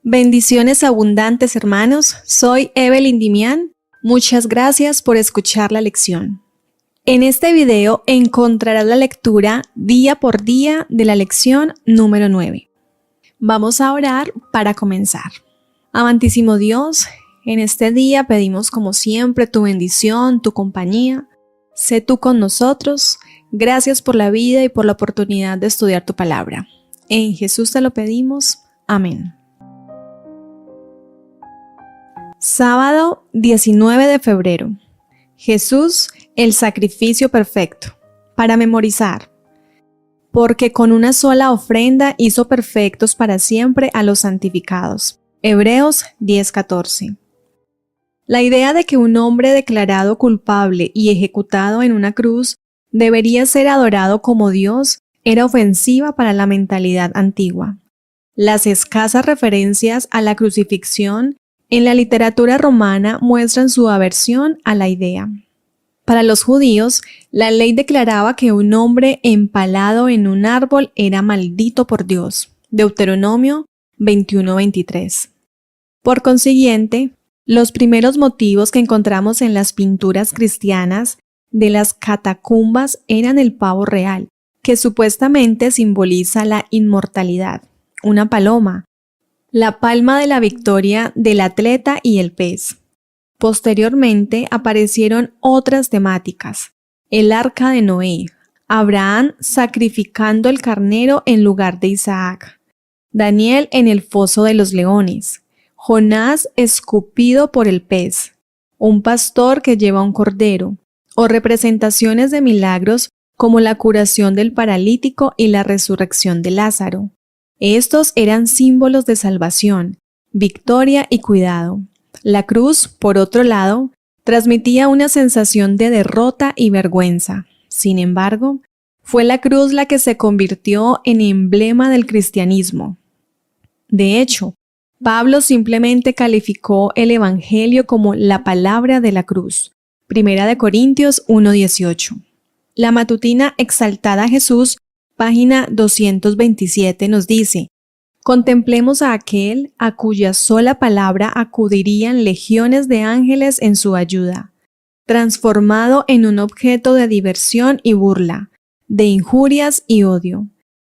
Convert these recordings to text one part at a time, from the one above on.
Bendiciones abundantes, hermanos. Soy Evelyn Dimián. Muchas gracias por escuchar la lección. En este video encontrarás la lectura día por día de la lección número 9. Vamos a orar para comenzar. Amantísimo Dios, en este día pedimos como siempre tu bendición, tu compañía. Sé tú con nosotros. Gracias por la vida y por la oportunidad de estudiar tu palabra. En Jesús te lo pedimos. Amén. Sábado 19 de febrero. Jesús, el sacrificio perfecto. Para memorizar. Porque con una sola ofrenda hizo perfectos para siempre a los santificados. Hebreos 10:14. La idea de que un hombre declarado culpable y ejecutado en una cruz debería ser adorado como Dios era ofensiva para la mentalidad antigua. Las escasas referencias a la crucifixión en la literatura romana muestran su aversión a la idea. Para los judíos, la ley declaraba que un hombre empalado en un árbol era maldito por Dios. Deuteronomio 21:23. Por consiguiente, los primeros motivos que encontramos en las pinturas cristianas de las catacumbas eran el pavo real, que supuestamente simboliza la inmortalidad, una paloma, la palma de la victoria del atleta y el pez. Posteriormente aparecieron otras temáticas: el arca de Noé, Abraham sacrificando el carnero en lugar de Isaac, Daniel en el foso de los leones, Jonás escupido por el pez, un pastor que lleva un cordero, o representaciones de milagros como la curación del paralítico y la resurrección de Lázaro. Estos eran símbolos de salvación, victoria y cuidado. La cruz, por otro lado, transmitía una sensación de derrota y vergüenza. Sin embargo, fue la cruz la que se convirtió en emblema del cristianismo. De hecho, Pablo simplemente calificó el Evangelio como la palabra de la cruz. 1 Corintios 1:18. La matutina Exaltada a Jesús, página 227, nos dice: contemplemos a aquel a cuya sola palabra acudirían legiones de ángeles en su ayuda, transformado en un objeto de diversión y burla, de injurias y odio.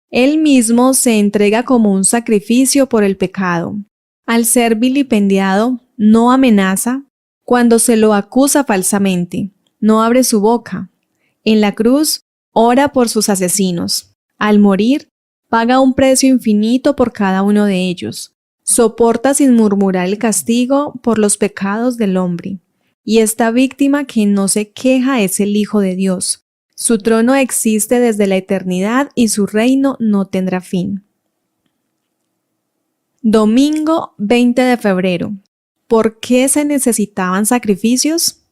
Él mismo se entrega como un sacrificio por el pecado. Al ser vilipendiado, no amenaza. Cuando se lo acusa falsamente, no abre su boca. En la cruz, ora por sus asesinos. Al morir, paga un precio infinito por cada uno de ellos. Soporta sin murmurar el castigo por los pecados del hombre. Y esta víctima que no se queja es el Hijo de Dios. Su trono existe desde la eternidad y su reino no tendrá fin. Domingo 20 de febrero. ¿Por qué se necesitaban sacrificios?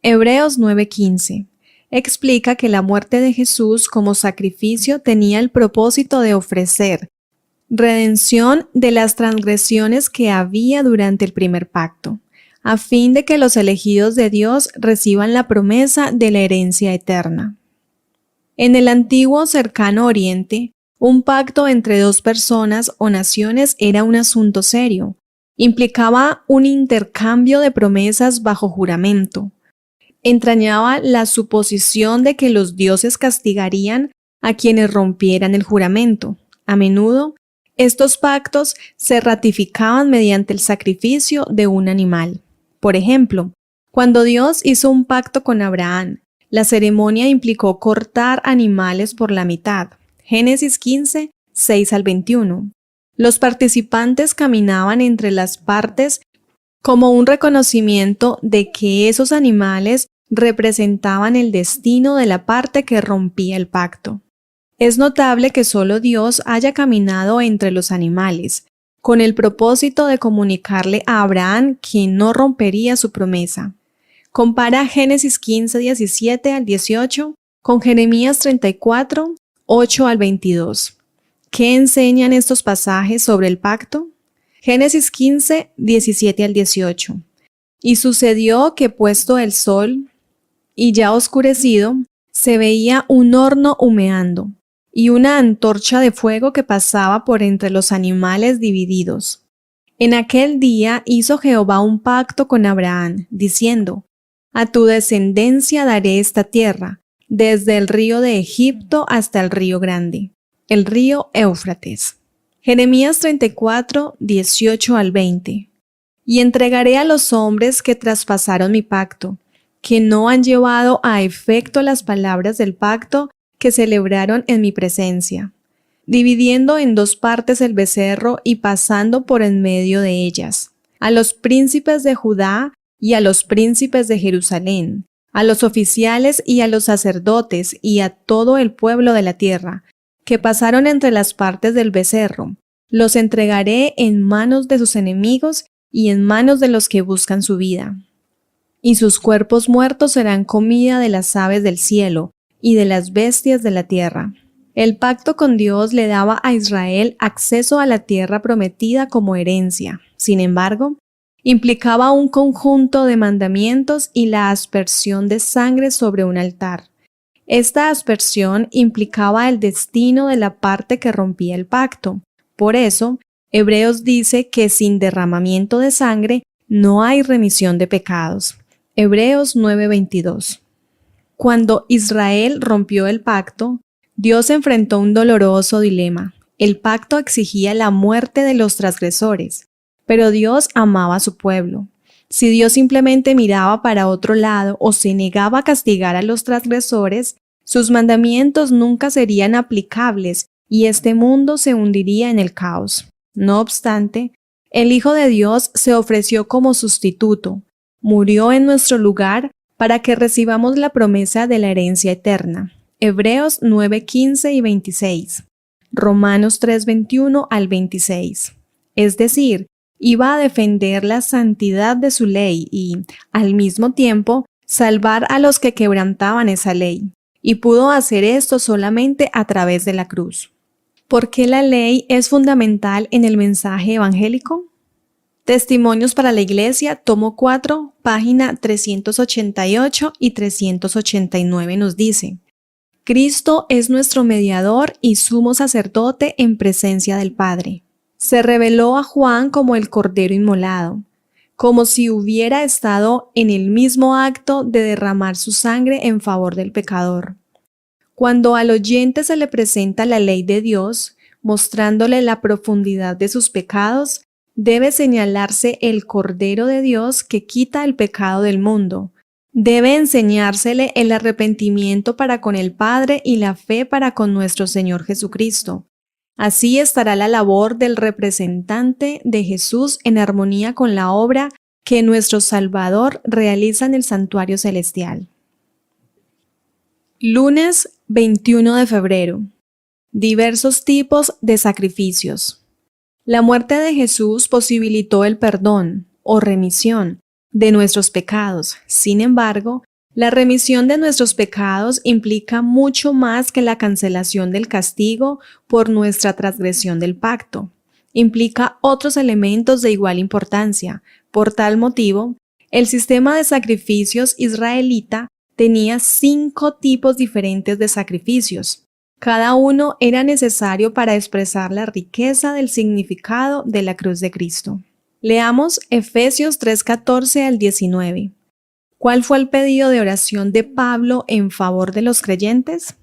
Hebreos 9:15. Explica que la muerte de Jesús como sacrificio tenía el propósito de ofrecer redención de las transgresiones que había durante el primer pacto, a fin de que los elegidos de Dios reciban la promesa de la herencia eterna. En el antiguo cercano Oriente, un pacto entre dos personas o naciones era un asunto serio. Implicaba un intercambio de promesas bajo juramento. Entrañaba la suposición de que los dioses castigarían a quienes rompieran el juramento. A menudo, estos pactos se ratificaban mediante el sacrificio de un animal. Por ejemplo, cuando Dios hizo un pacto con Abraham, la ceremonia implicó cortar animales por la mitad. Génesis 15, 6-21. Los participantes caminaban entre las partes como un reconocimiento de que esos animales representaban el destino de la parte que rompía el pacto. Es notable que solo Dios haya caminado entre los animales, con el propósito de comunicarle a Abraham que no rompería su promesa. Compara Génesis 15, 17-18 con Jeremías 34, 8-22. ¿Qué enseñan estos pasajes sobre el pacto? Génesis 15, 17-18. Y sucedió que puesto el sol y ya oscurecido, se veía un horno humeando y una antorcha de fuego que pasaba por entre los animales divididos. En aquel día hizo Jehová un pacto con Abraham, diciendo: A tu descendencia daré esta tierra, desde el río de Egipto hasta el río grande, el río Éufrates. Jeremías 34, 18 al 20. Y entregaré a los hombres que traspasaron mi pacto, que no han llevado a efecto las palabras del pacto que celebraron en mi presencia, dividiendo en dos partes el becerro y pasando por en medio de ellas, a los príncipes de Judá y a los príncipes de Jerusalén, a los oficiales y a los sacerdotes y a todo el pueblo de la tierra, que pasaron entre las partes del becerro. Los entregaré en manos de sus enemigos y en manos de los que buscan su vida. Y sus cuerpos muertos serán comida de las aves del cielo y de las bestias de la tierra. El pacto con Dios le daba a Israel acceso a la tierra prometida como herencia. Sin embargo, implicaba un conjunto de mandamientos y la aspersión de sangre sobre un altar. Esta aspersión implicaba el destino de la parte que rompía el pacto. Por eso, Hebreos dice que sin derramamiento de sangre no hay remisión de pecados. Hebreos 9:22. Cuando Israel rompió el pacto, Dios enfrentó un doloroso dilema. El pacto exigía la muerte de los transgresores, pero Dios amaba a su pueblo. Si Dios simplemente miraba para otro lado o se negaba a castigar a los transgresores, sus mandamientos nunca serían aplicables y este mundo se hundiría en el caos. No obstante, el Hijo de Dios se ofreció como sustituto, murió en nuestro lugar para que recibamos la promesa de la herencia eterna. Hebreos 9:15 y 26. Romanos 3:21 al 26. Es decir, iba a defender la santidad de su ley y, al mismo tiempo, salvar a los que quebrantaban esa ley. Y pudo hacer esto solamente a través de la cruz. ¿Por qué la ley es fundamental en el mensaje evangélico? Testimonios para la Iglesia, tomo 4, página 388 y 389 nos dice: Cristo es nuestro mediador y sumo sacerdote en presencia del Padre. Se reveló a Juan como el Cordero inmolado, como si hubiera estado en el mismo acto de derramar su sangre en favor del pecador. Cuando al oyente se le presenta la ley de Dios, mostrándole la profundidad de sus pecados, debe señalarse el Cordero de Dios que quita el pecado del mundo. Debe enseñársele el arrepentimiento para con el Padre y la fe para con nuestro Señor Jesucristo. Así estará la labor del representante de Jesús en armonía con la obra que nuestro Salvador realiza en el santuario celestial. Lunes 21 de febrero. Diversos tipos de sacrificios. La muerte de Jesús posibilitó el perdón o remisión de nuestros pecados. Sin embargo, la remisión de nuestros pecados implica mucho más que la cancelación del castigo por nuestra transgresión del pacto. Implica otros elementos de igual importancia. Por tal motivo, el sistema de sacrificios israelita tenía 5 tipos diferentes de sacrificios. Cada uno era necesario para expresar la riqueza del significado de la cruz de Cristo. Leamos Efesios 3:14 al 19. ¿Cuál fue el pedido de oración de Pablo en favor de los creyentes?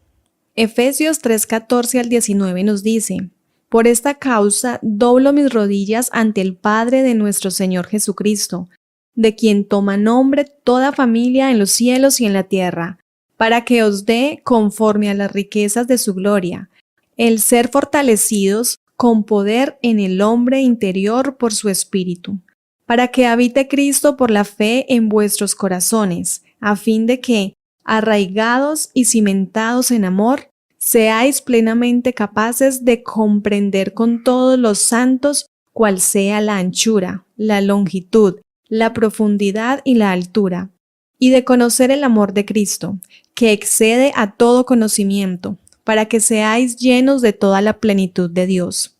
Efesios 3:14 al 19 nos dice: Por esta causa doblo mis rodillas ante el Padre de nuestro Señor Jesucristo, de quien toma nombre toda familia en los cielos y en la tierra, para que os dé, conforme a las riquezas de su gloria, el ser fortalecidos con poder en el hombre interior por su Espíritu, para que habite Cristo por la fe en vuestros corazones, a fin de que, arraigados y cimentados en amor, seáis plenamente capaces de comprender con todos los santos cuál sea la anchura, la longitud, la profundidad y la altura, y de conocer el amor de Cristo, que excede a todo conocimiento, para que seáis llenos de toda la plenitud de Dios.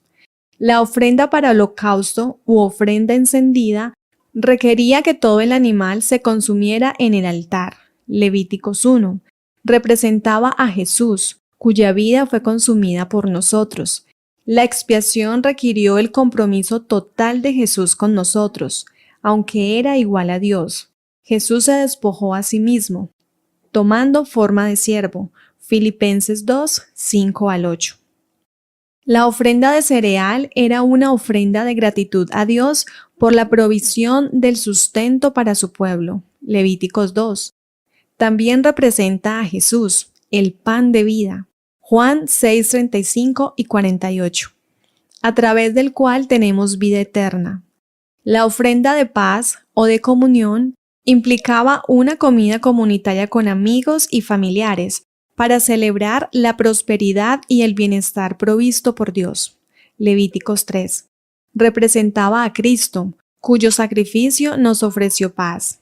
La ofrenda para holocausto u ofrenda encendida requería que todo el animal se consumiera en el altar. Levíticos 1. Representaba a Jesús, cuya vida fue consumida por nosotros. La expiación requirió el compromiso total de Jesús con nosotros, aunque era igual a Dios. Jesús se despojó a sí mismo, tomando forma de siervo. Filipenses 2, 5 al 8. La ofrenda de cereal era una ofrenda de gratitud a Dios por la provisión del sustento para su pueblo. Levíticos 2. También representa a Jesús, el pan de vida. Juan 6, 35 y 48. A través del cual tenemos vida eterna. La ofrenda de paz o de comunión implicaba una comida comunitaria con amigos y familiares para celebrar la prosperidad y el bienestar provisto por Dios. Levíticos 3. Representaba a Cristo, cuyo sacrificio nos ofreció paz.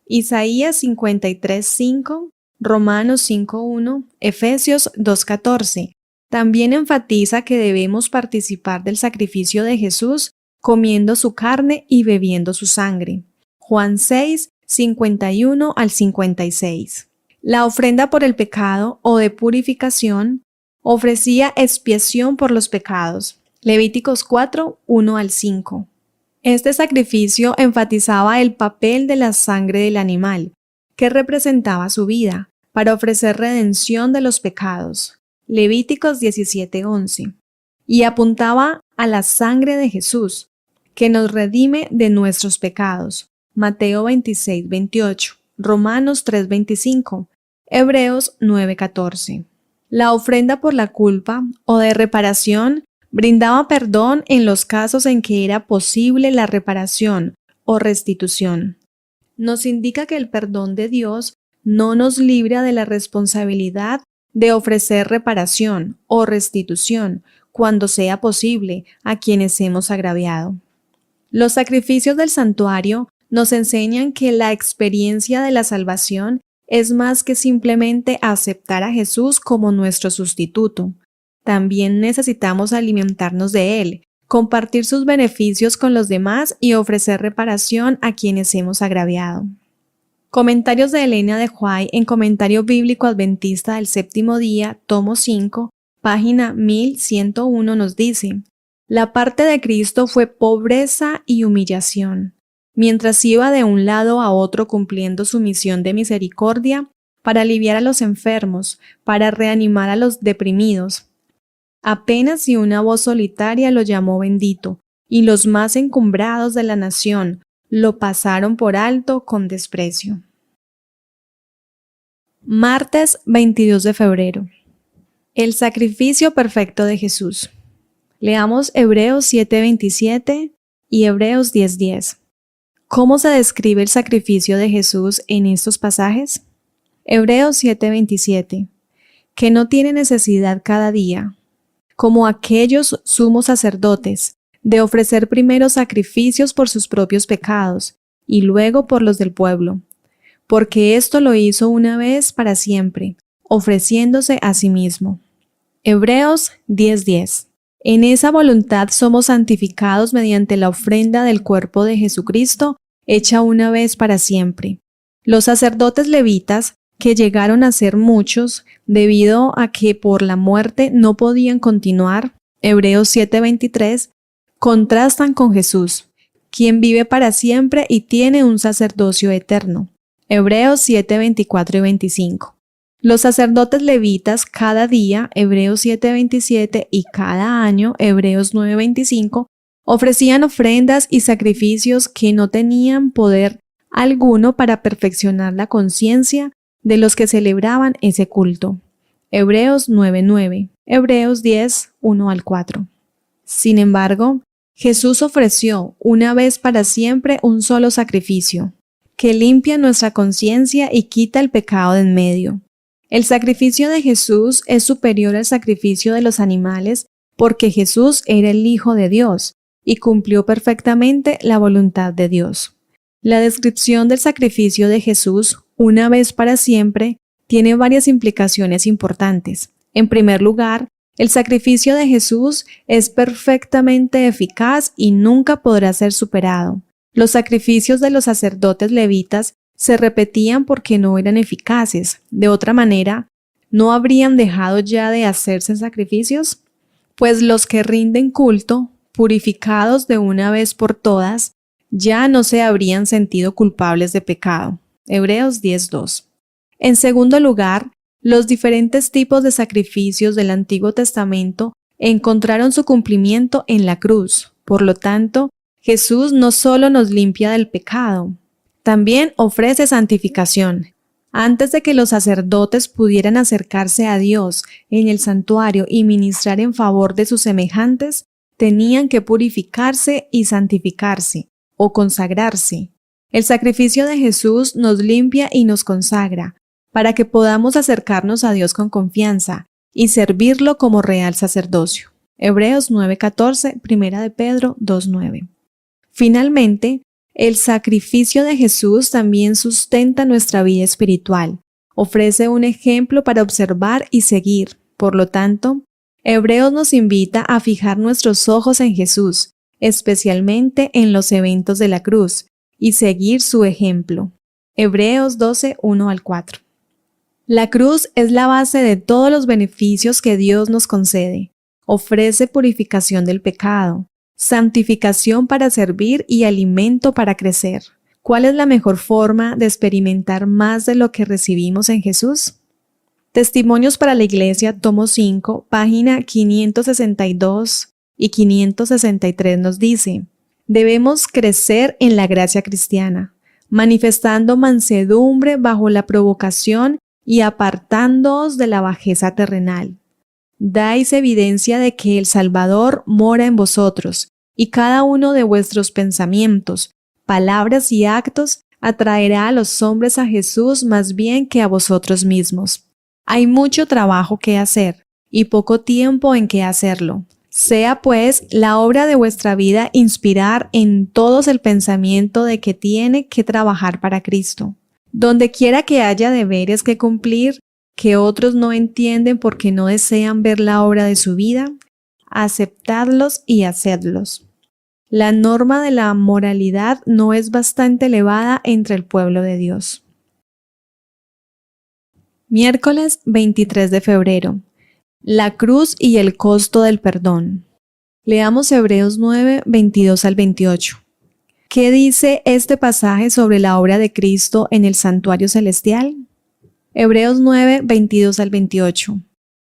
Isaías 53, 5, Romanos 5, 1, Efesios 2, 14. También enfatiza que debemos participar del sacrificio de Jesús comiendo su carne y bebiendo su sangre. Juan 6, 51 al 56. La ofrenda por el pecado o de purificación ofrecía expiación por los pecados. Levíticos 4, 1 al 5. Este sacrificio enfatizaba el papel de la sangre del animal, que representaba su vida, para ofrecer redención de los pecados. Levíticos 17, 11. Y apuntaba a la sangre de Jesús, que nos redime de nuestros pecados. Mateo 26, 28, Romanos 3, 25, Hebreos 9, 14. La ofrenda por la culpa o de reparación brindaba perdón en los casos en que era posible la reparación o restitución. Nos indica que el perdón de Dios no nos libra de la responsabilidad de ofrecer reparación o restitución cuando sea posible a quienes hemos agraviado. Los sacrificios del santuario nos enseñan que la experiencia de la salvación es más que simplemente aceptar a Jesús como nuestro sustituto. También necesitamos alimentarnos de Él, compartir sus beneficios con los demás y ofrecer reparación a quienes hemos agraviado. Comentarios de Elena de White en Comentario Bíblico Adventista del Séptimo Día, tomo 5, página 1101 nos dice: la parte de Cristo fue pobreza y humillación, mientras iba de un lado a otro cumpliendo su misión de misericordia para aliviar a los enfermos, para reanimar a los deprimidos. Apenas si una voz solitaria lo llamó bendito, y los más encumbrados de la nación lo pasaron por alto con desprecio. Martes 22 de febrero. El sacrificio perfecto de Jesús. Leamos Hebreos 7:27 y Hebreos 10:10. ¿Cómo se describe el sacrificio de Jesús en estos pasajes? Hebreos 7:27. Que no tiene necesidad cada día, como aquellos sumos sacerdotes, de ofrecer primero sacrificios por sus propios pecados y luego por los del pueblo, porque esto lo hizo una vez para siempre, ofreciéndose a sí mismo. Hebreos 10:10. En esa voluntad somos santificados mediante la ofrenda del cuerpo de Jesucristo, hecha una vez para siempre. Los sacerdotes levitas, que llegaron a ser muchos, debido a que por la muerte no podían continuar, Hebreos 7:23, contrastan con Jesús, quien vive para siempre y tiene un sacerdocio eterno. Hebreos 7:24 y 25. Los sacerdotes levitas cada día, Hebreos 7:27, y cada año, Hebreos 9:25, ofrecían ofrendas y sacrificios que no tenían poder alguno para perfeccionar la conciencia de los que celebraban ese culto. Hebreos 9:9, Hebreos 10, 1 al 4. Sin embargo, Jesús ofreció una vez para siempre un solo sacrificio, que limpia nuestra conciencia y quita el pecado de en medio. El sacrificio de Jesús es superior al sacrificio de los animales porque Jesús era el Hijo de Dios y cumplió perfectamente la voluntad de Dios. La descripción del sacrificio de Jesús, una vez para siempre, tiene varias implicaciones importantes. En primer lugar, el sacrificio de Jesús es perfectamente eficaz y nunca podrá ser superado. Los sacrificios de los sacerdotes levitas se repetían porque no eran eficaces. De otra manera, ¿no habrían dejado ya de hacerse sacrificios? Pues los que rinden culto, purificados de una vez por todas, ya no se habrían sentido culpables de pecado. Hebreos 10:2. En segundo lugar, los diferentes tipos de sacrificios del Antiguo Testamento encontraron su cumplimiento en la cruz. Por lo tanto, Jesús no solo nos limpia del pecado, también ofrece santificación. Antes de que los sacerdotes pudieran acercarse a Dios en el santuario y ministrar en favor de sus semejantes, tenían que purificarse y santificarse, o consagrarse. El sacrificio de Jesús nos limpia y nos consagra, para que podamos acercarnos a Dios con confianza y servirlo como real sacerdocio. Hebreos 9:14, 1 de Pedro 2:9. Finalmente, el sacrificio de Jesús también sustenta nuestra vida espiritual, ofrece un ejemplo para observar y seguir. Por lo tanto, Hebreos nos invita a fijar nuestros ojos en Jesús, especialmente en los eventos de la cruz, y seguir su ejemplo. Hebreos 12:1-4. La cruz es la base de todos los beneficios que Dios nos concede. Ofrece purificación del pecado, santificación para servir y alimento para crecer. ¿Cuál es la mejor forma de experimentar más de lo que recibimos en Jesús? Testimonios para la Iglesia, tomo 5, página 562 y 563 nos dice: debemos crecer en la gracia cristiana, manifestando mansedumbre bajo la provocación y apartándoos de la bajeza terrenal. Dais evidencia de que el Salvador mora en vosotros, y cada uno de vuestros pensamientos, palabras y actos atraerá a los hombres a Jesús más bien que a vosotros mismos. Hay mucho trabajo que hacer, y poco tiempo en que hacerlo. Sea pues la obra de vuestra vida inspirar en todos el pensamiento de que tiene que trabajar para Cristo. Donde quiera que haya deberes que cumplir, que otros no entienden porque no desean ver la obra de su vida, aceptadlos y hacedlos. La norma de la moralidad no es bastante elevada entre el pueblo de Dios. Miércoles 23 de febrero. La cruz y el costo del perdón. Leamos Hebreos 9, 22-28. ¿Qué dice este pasaje sobre la obra de Cristo en el santuario celestial? Hebreos 9, 22-28.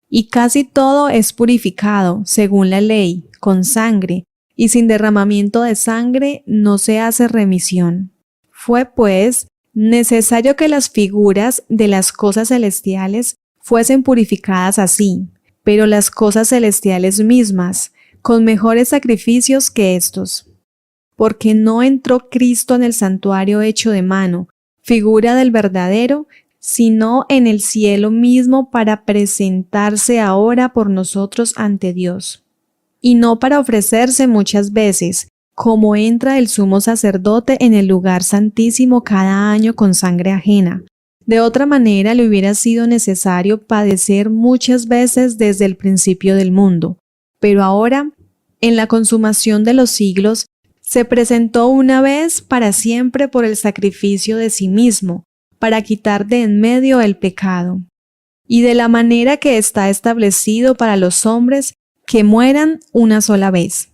Y casi todo es purificado, según la ley, con sangre, y sin derramamiento de sangre no se hace remisión. Fue, pues, necesario que las figuras de las cosas celestiales fuesen purificadas así, pero las cosas celestiales mismas, con mejores sacrificios que estos. Porque no entró Cristo en el santuario hecho de mano, figura del verdadero, sino en el cielo mismo para presentarse ahora por nosotros ante Dios. Y no para ofrecerse muchas veces, como entra el sumo sacerdote en el lugar santísimo cada año con sangre ajena. De otra manera le hubiera sido necesario padecer muchas veces desde el principio del mundo. Pero ahora, en la consumación de los siglos, se presentó una vez para siempre por el sacrificio de sí mismo, para quitar de en medio el pecado. Y de la manera que está establecido para los hombres, que mueran una sola vez.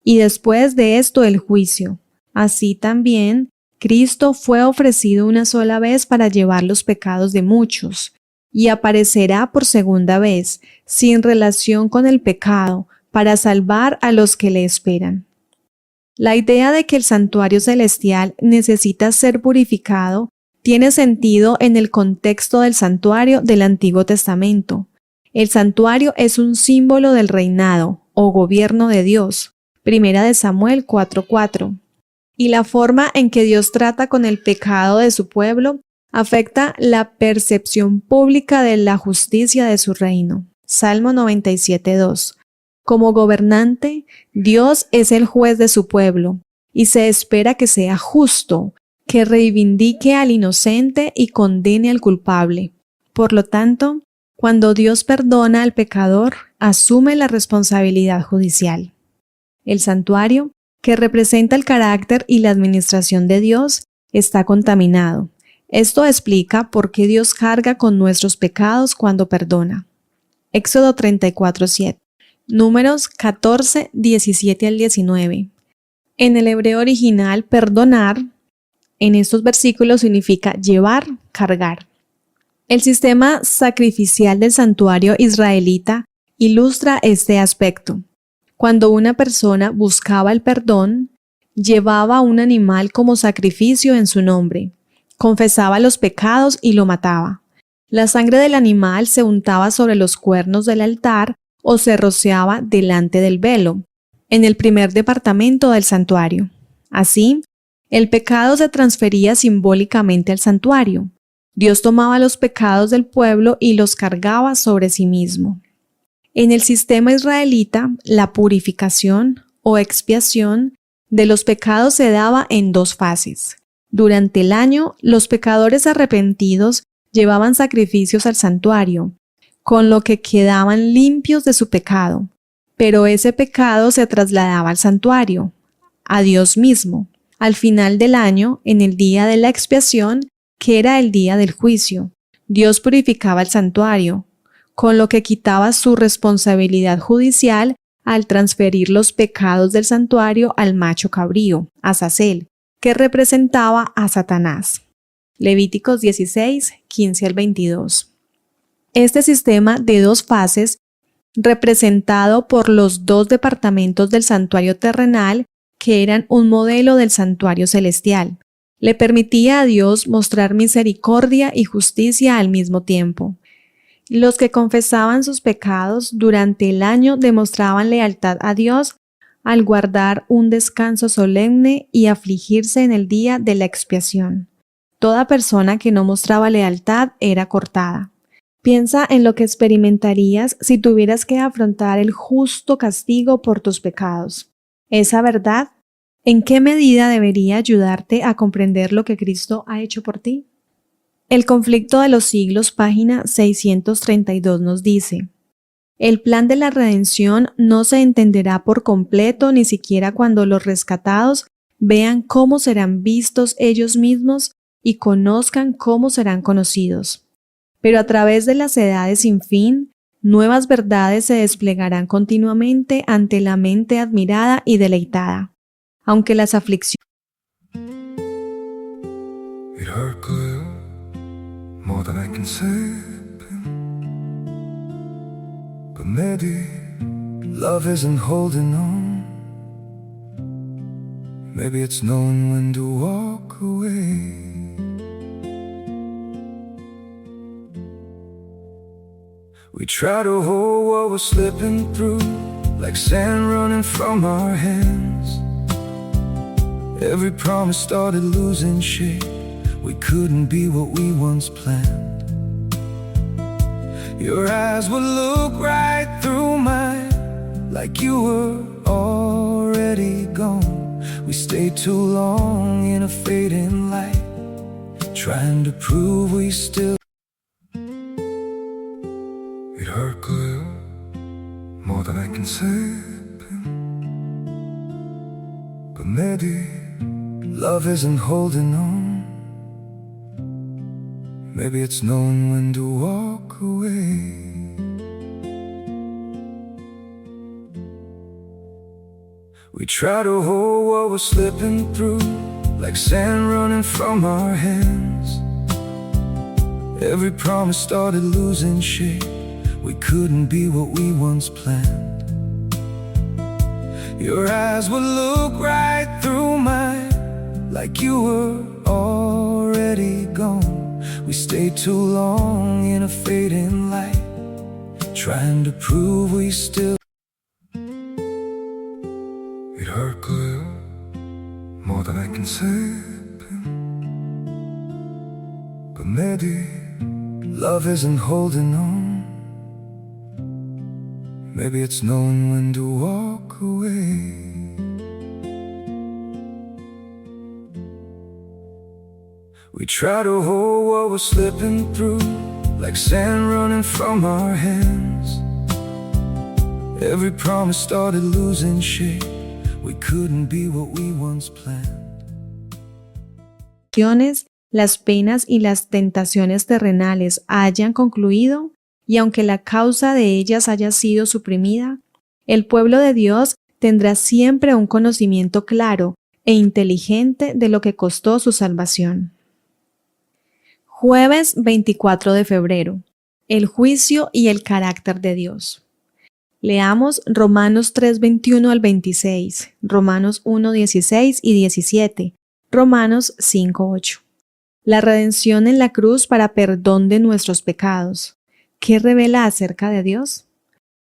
Y después de esto el juicio. Así también, Cristo fue ofrecido una sola vez para llevar los pecados de muchos, y aparecerá por segunda vez, sin relación con el pecado, para salvar a los que le esperan. La idea de que el santuario celestial necesita ser purificado tiene sentido en el contexto del santuario del Antiguo Testamento. El santuario es un símbolo del reinado o gobierno de Dios. Primera de Samuel 4:4. Y la forma en que Dios trata con el pecado de su pueblo afecta la percepción pública de la justicia de su reino. Salmo 97:2. Como gobernante, Dios es el juez de su pueblo, y se espera que sea justo, que reivindique al inocente y condene al culpable. Por lo tanto, cuando Dios perdona al pecador, asume la responsabilidad judicial. El santuario, que representa el carácter y la administración de Dios, está contaminado. Esto explica por qué Dios carga con nuestros pecados cuando perdona. Éxodo 34:7. Números 14, 17 al 19. En el hebreo original, perdonar, en estos versículos significa llevar, cargar. El sistema sacrificial del santuario israelita ilustra este aspecto. Cuando una persona buscaba el perdón, llevaba un animal como sacrificio en su nombre, confesaba los pecados y lo mataba. La sangre del animal se untaba sobre los cuernos del altar o se rociaba delante del velo, en el primer departamento del santuario. Así, el pecado se transfería simbólicamente al santuario. Dios tomaba los pecados del pueblo y los cargaba sobre sí mismo. En el sistema israelita, la purificación o expiación de los pecados se daba en dos fases. Durante el año, los pecadores arrepentidos llevaban sacrificios al santuario, con lo que quedaban limpios de su pecado, pero ese pecado se trasladaba al santuario, a Dios mismo, al final del año, en el día de la expiación, que era el día del juicio. Dios purificaba el santuario, con lo que quitaba su responsabilidad judicial al transferir los pecados del santuario al macho cabrío, Azazel, que representaba a Satanás. Levíticos 16, 15 al 22. Este sistema de dos fases, representado por los dos departamentos del santuario terrenal, que eran un modelo del santuario celestial, le permitía a Dios mostrar misericordia y justicia al mismo tiempo. Los que confesaban sus pecados durante el año demostraban lealtad a Dios al guardar un descanso solemne y afligirse en el día de la expiación. Toda persona que no mostraba lealtad era cortada. Piensa en lo que experimentarías si tuvieras que afrontar el justo castigo por tus pecados. ¿Esa verdad? ¿En qué medida debería ayudarte a comprender lo que Cristo ha hecho por ti? El conflicto de los siglos, página 632, nos dice: el plan de la redención no se entenderá por completo ni siquiera cuando los rescatados vean cómo serán vistos ellos mismos y conozcan cómo serán conocidos. Pero a través de las edades sin fin, nuevas verdades se desplegarán continuamente ante la mente admirada y deleitada. Aunque las aflicciones more than I can say, but maybe love isn't holding on. Maybe it's knowing when to walk away. We try to hold what we're slipping through, like sand running from our hands. Every promise started losing shape. We couldn't be what we once planned. Your eyes would look right through mine, like you were already gone. We stayed too long in a fading light, trying to prove we still. It hurt good, more than I can say, but maybe love isn't holding on. Maybe it's knowing when to walk away. We try to hold what we're slipping through, like sand running from our hands. Every promise started losing shape. We couldn't be what we once planned. Your eyes would look right through mine, like you were already gone. We stayed too long in a fading light, trying to prove we still. It hurt good, more than I can say, but maybe love isn't holding on. Maybe it's knowing when to walk away. We try to hold what we're slipping through, like sand running from our hands. Every promise started losing shape. We couldn't be what we once planned. Las penas y las tentaciones terrenales hayan concluido, y aunque la causa de ellas haya sido suprimida, El pueblo de Dios tendrá siempre un conocimiento claro e inteligente de lo que costó su salvación. Jueves 24 de febrero. El juicio y el carácter de Dios. Leamos Romanos 3:21 al 26, Romanos 1:16 y 17, Romanos 5:8. La redención en la cruz para perdón de nuestros pecados. ¿Qué revela acerca de Dios?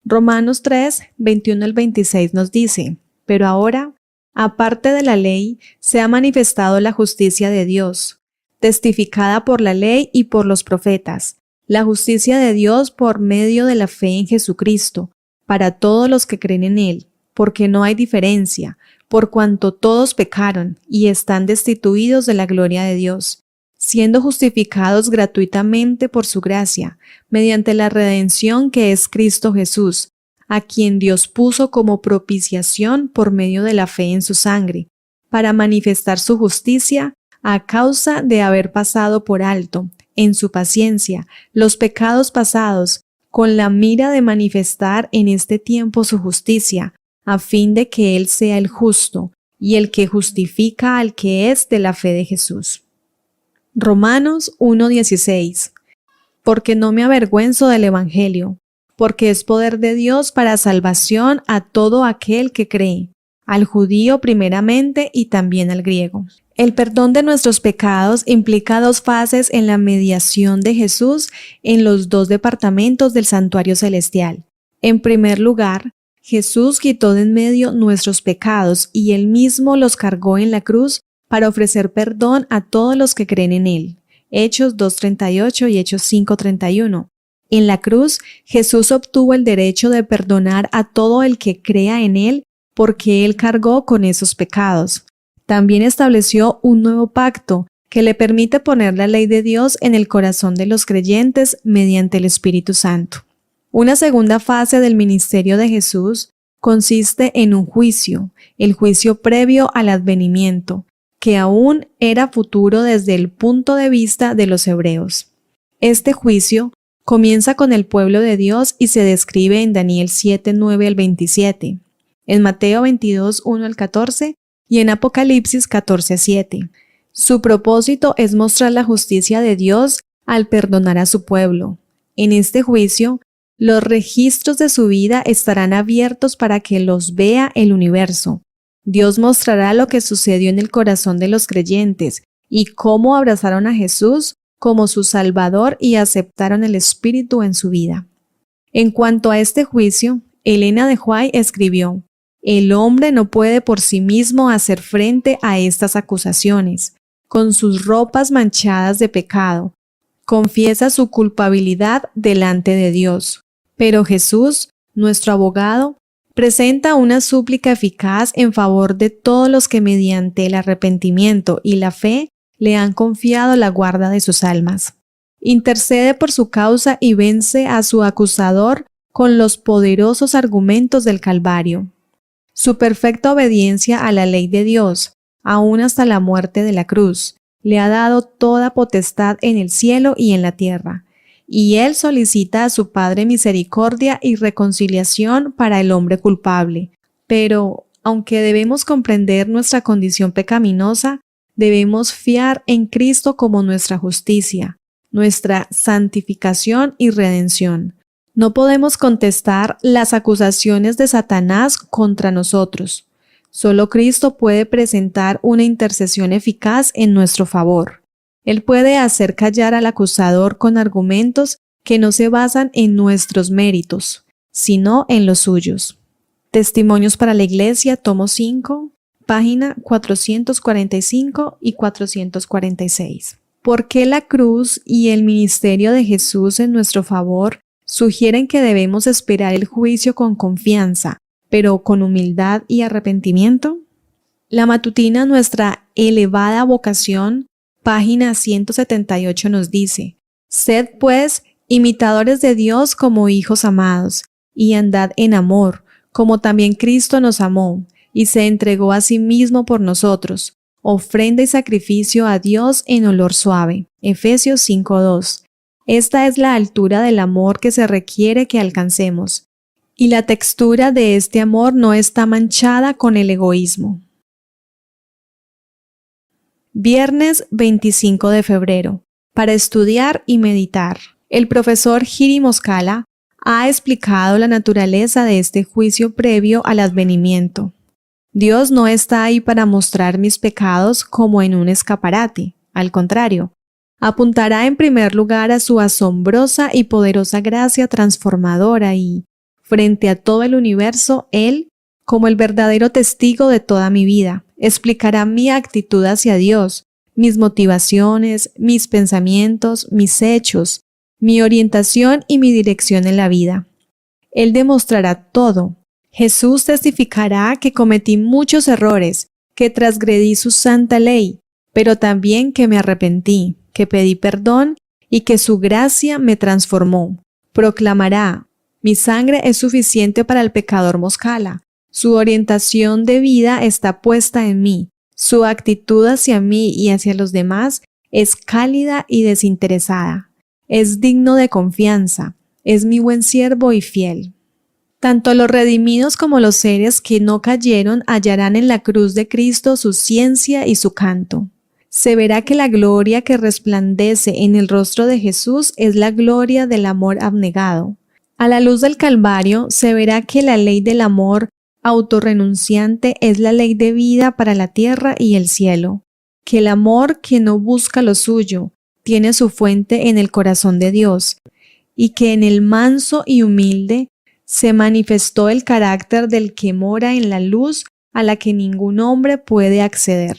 Romanos 3:21 al 26 nos dice, pero ahora, aparte de la ley, se ha manifestado la justicia de Dios, testificada por la ley y por los profetas, la justicia de Dios por medio de la fe en Jesucristo, para todos los que creen en Él, porque no hay diferencia, por cuanto todos pecaron y están destituidos de la gloria de Dios, siendo justificados gratuitamente por su gracia, mediante la redención que es Cristo Jesús, a quien Dios puso como propiciación por medio de la fe en su sangre, para manifestar su justicia a causa de haber pasado por alto, en su paciencia, los pecados pasados, con la mira de manifestar en este tiempo su justicia, a fin de que Él sea el justo y el que justifica al que es de la fe de Jesús. Romanos 1:16. Porque no me avergüenzo del Evangelio, porque es poder de Dios para salvación a todo aquel que cree, al judío primeramente y también al griego. El perdón de nuestros pecados implica dos fases en la mediación de Jesús en los dos departamentos del santuario celestial. En primer lugar, Jesús quitó de en medio nuestros pecados y Él mismo los cargó en la cruz para ofrecer perdón a todos los que creen en Él. Hechos 2:38 y Hechos 5:31. En la cruz, Jesús obtuvo el derecho de perdonar a todo el que crea en Él porque Él cargó con esos pecados. También estableció un nuevo pacto que le permite poner la ley de Dios en el corazón de los creyentes mediante el Espíritu Santo. Una segunda fase del ministerio de Jesús consiste en un juicio, el juicio previo al advenimiento, que aún era futuro desde el punto de vista de los hebreos. Este juicio comienza con el pueblo de Dios y se describe en Daniel 7:9 al 27, en Mateo 22:1 al 14 y en Apocalipsis 14:7. Su propósito es mostrar la justicia de Dios al perdonar a su pueblo. En este juicio, los registros de su vida estarán abiertos para que los vea el universo. Dios mostrará lo que sucedió en el corazón de los creyentes y cómo abrazaron a Jesús como su Salvador y aceptaron el Espíritu en su vida. En cuanto a este juicio, Elena de White escribió: el hombre no puede por sí mismo hacer frente a estas acusaciones. Con sus ropas manchadas de pecado, confiesa su culpabilidad delante de Dios. Pero Jesús, nuestro abogado, presenta una súplica eficaz en favor de todos los que mediante el arrepentimiento y la fe le han confiado la guarda de sus almas. Intercede por su causa y vence a su acusador con los poderosos argumentos del Calvario. Su perfecta obediencia a la ley de Dios, aún hasta la muerte de la cruz, le ha dado toda potestad en el cielo y en la tierra, y Él solicita a su Padre misericordia y reconciliación para el hombre culpable. Pero, aunque debemos comprender nuestra condición pecaminosa, debemos fiar en Cristo como nuestra justicia, nuestra santificación y redención. No podemos contestar las acusaciones de Satanás contra nosotros. Solo Cristo puede presentar una intercesión eficaz en nuestro favor. Él puede hacer callar al acusador con argumentos que no se basan en nuestros méritos, sino en los suyos. Testimonios para la Iglesia, tomo 5, página 445 y 446. ¿Por qué la cruz y el ministerio de Jesús en nuestro favor sugieren que debemos esperar el juicio con confianza, pero con humildad y arrepentimiento? La matutina Nuestra elevada vocación, página 178 nos dice: sed pues imitadores de Dios como hijos amados, y andad en amor, como también Cristo nos amó, y se entregó a sí mismo por nosotros, ofrenda y sacrificio a Dios en olor suave. Efesios 5:2. Esta es la altura del amor que se requiere que alcancemos. y la textura de este amor no está manchada con el egoísmo. Viernes 25 de febrero. Para estudiar y meditar. El profesor Giri Moskala ha explicado la naturaleza de este juicio previo al advenimiento. Dios no está ahí para mostrar mis pecados como en un escaparate. Al contrario, apuntará en primer lugar a su asombrosa y poderosa gracia transformadora y, frente a todo el universo, Él, como el verdadero testigo de toda mi vida, explicará mi actitud hacia Dios, mis motivaciones, mis pensamientos, mis hechos, mi orientación y mi dirección en la vida. Él demostrará todo. Jesús testificará que cometí muchos errores, que transgredí su santa ley, pero también que me arrepentí, que pedí perdón y que su gracia me transformó. Proclamará: mi sangre es suficiente para el pecador Moskala. Su orientación de vida está puesta en mí. Su actitud hacia mí y hacia los demás es cálida y desinteresada. Es digno de confianza. Es mi buen siervo y fiel. Tanto los redimidos como los seres que no cayeron hallarán en la cruz de Cristo su ciencia y su canto. Se verá que la gloria que resplandece en el rostro de Jesús es la gloria del amor abnegado. A la luz del Calvario se verá que la ley del amor autorrenunciante es la ley de vida para la tierra y el cielo, que el amor que no busca lo suyo tiene su fuente en el corazón de Dios, y que en el manso y humilde se manifestó el carácter del que mora en la luz a la que ningún hombre puede acceder.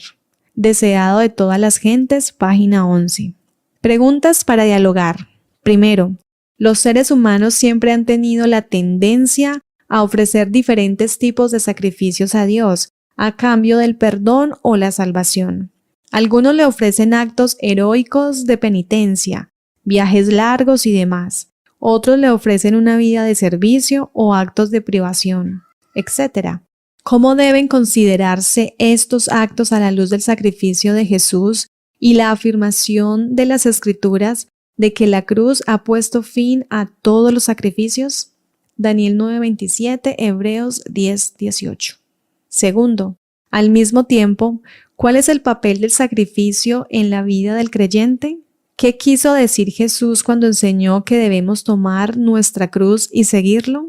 Deseado de todas las gentes, página 11. Preguntas para dialogar. Primero, los seres humanos siempre han tenido la tendencia a ofrecer diferentes tipos de sacrificios a Dios, a cambio del perdón o la salvación. Algunos le ofrecen actos heroicos de penitencia, viajes largos y demás. Otros le ofrecen una vida de servicio o actos de privación, etc. ¿Cómo deben considerarse estos actos a la luz del sacrificio de Jesús y la afirmación de las Escrituras de que la cruz ha puesto fin a todos los sacrificios? Daniel 9:27, Hebreos 10:18. Segundo, al mismo tiempo, ¿cuál es el papel del sacrificio en la vida del creyente? ¿Qué quiso decir Jesús cuando enseñó que debemos tomar nuestra cruz y seguirlo?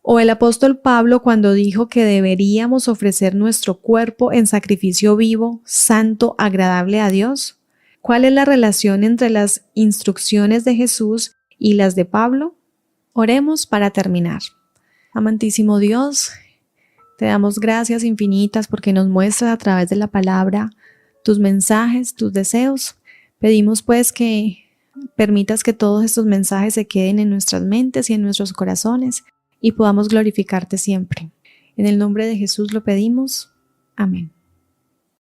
¿O el apóstol Pablo cuando dijo que deberíamos ofrecer nuestro cuerpo en sacrificio vivo, santo, agradable a Dios? ¿Cuál es la relación entre las instrucciones de Jesús y las de Pablo? Oremos para terminar. Amantísimo Dios, te damos gracias infinitas porque nos muestras a través de la palabra tus mensajes, tus deseos. Pedimos pues que permitas que todos estos mensajes se queden en nuestras mentes y en nuestros corazones y podamos glorificarte siempre. En el nombre de Jesús lo pedimos. Amén.